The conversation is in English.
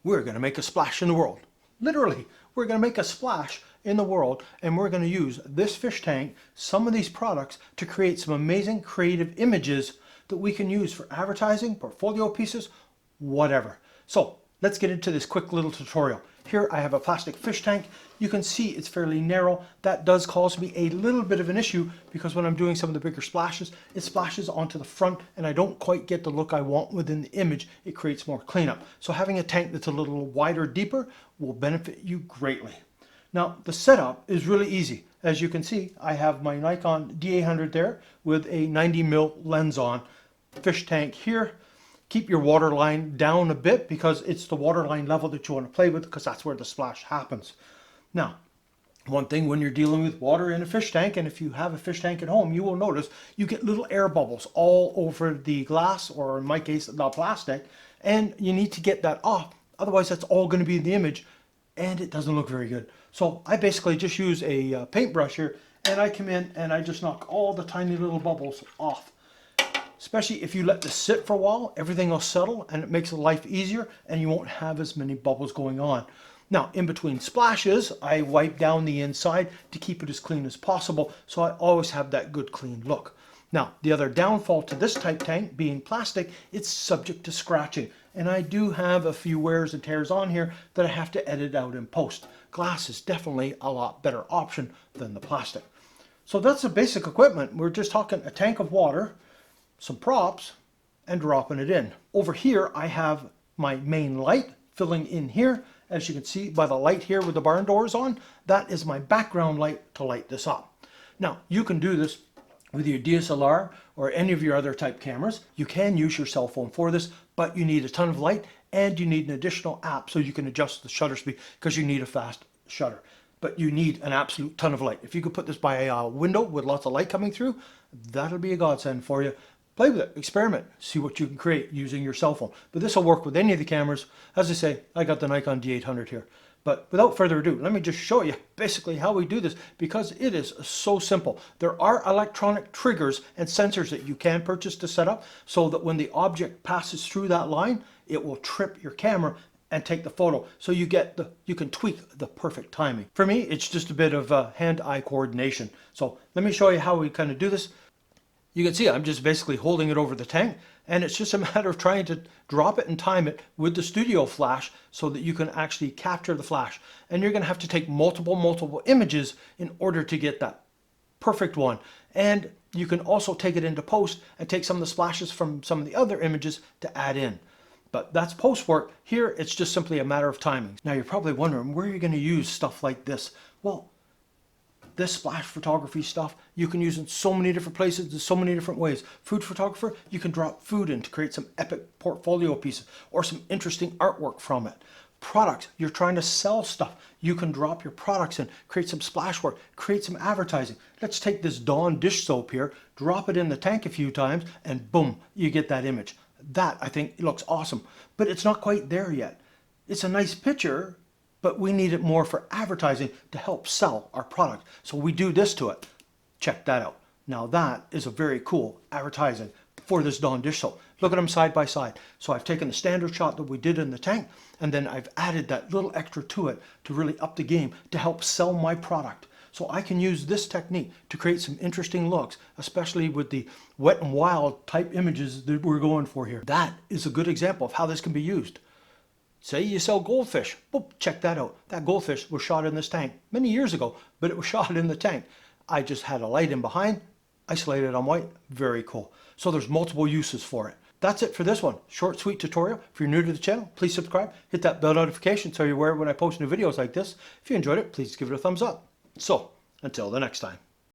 we're going to make a splash in the world. Literally, we're going to make a splash in the world, and we're going to use this fish tank, some of these products, to create some amazing creative images that we can use for advertising, portfolio pieces, whatever. So let's get into this quick little tutorial. Here I have a plastic fish tank. You can see it's fairly narrow. That does cause me a little bit of an issue because when I'm doing some of the bigger splashes, it splashes onto the front and I don't quite get the look I want within the image. It creates more cleanup. So having a tank that's a little wider, deeper will benefit you greatly. Now the setup is really easy. As you can see, I have my Nikon D800 there with a 90mm lens on. Fish tank here. Keep your water line down a bit because it's the water line level that you want to play with, because that's where the splash happens. Now, one thing when you're dealing with water in a fish tank, and if you have a fish tank at home, you will notice you get little air bubbles all over the glass, or in my case, the plastic, and you need to get that off. Otherwise, that's all going to be in the image, and it doesn't look very good. So I basically just use a paintbrush here, and I come in and I just knock all the tiny little bubbles off. Especially if you let this sit for a while, everything will settle and it makes life easier and you won't have as many bubbles going on. Now, in between splashes, I wipe down the inside to keep it as clean as possible, so I always have that good clean look. Now, the other downfall to this type tank, being plastic, it's subject to scratching. And I do have a few wears and tears on here that I have to edit out in post. Glass is definitely a lot better option than the plastic. So that's the basic equipment. We're just talking a tank of water, some props, and dropping it in. Over here I have my main light filling in here. As you can see by the light here with the barn doors on, that is my background light to light this up. Now you can do this with your DSLR or any of your other type cameras. You can use your cell phone for this, but you need a ton of light and you need an additional app so you can adjust the shutter speed, because you need a fast shutter. But you need an absolute ton of light. If you could put this by a window with lots of light coming through, that'll be a godsend for you. Play with it, experiment, see what you can create using your cell phone. But this will work with any of the cameras. As I say, I got the Nikon D800 here. But without further ado, let me just show you basically how we do this, because it is so simple. There are electronic triggers and sensors that you can purchase to set up so that when the object passes through that line, it will trip your camera and take the photo. So you can tweak the perfect timing. For me, it's just a bit of hand-eye coordination. So let me show you how we kind of do this. You can see I'm just basically holding it over the tank, and it's just a matter of trying to drop it and time it with the studio flash so that you can actually capture the flash. And you're going to have to take multiple images in order to get that perfect one. And you can also take it into post and take some of the splashes from some of the other images to add in. But that's post work. Here it's just simply a matter of timing. Now you're probably wondering, where are you going to use stuff like this? Well, this splash photography stuff you can use in so many different places, in so many different ways. Food photographer, you can drop food in to create some epic portfolio pieces or some interesting artwork from it. Products, you're trying to sell stuff, you can drop your products in, create some splash work, create some advertising. Let's take this Dawn dish soap here, drop it in the tank a few times, and boom, you get that image. That, I think, looks awesome, but it's not quite there yet. It's a nice picture, but we need it more for advertising to help sell our product. So we do this to it. Check that out. Now that is a very cool advertising for this Dawn dish soap. Look at them side by side. So I've taken the standard shot that we did in the tank, and then I've added that little extra to it to really up the game to help sell my product. So I can use this technique to create some interesting looks, especially with the wet and wild type images that we're going for here. That is a good example of how this can be used. Say you sell goldfish. Well, check that out. That goldfish was shot in this tank many years ago, but it was shot in the tank. I just had a light in behind, isolated on white. Very cool. So there's multiple uses for it. That's it for this one. Short, sweet tutorial. If you're new to the channel, please subscribe. Hit that bell notification so you're aware when I post new videos like this. If you enjoyed it, please give it a thumbs up. So, until the next time.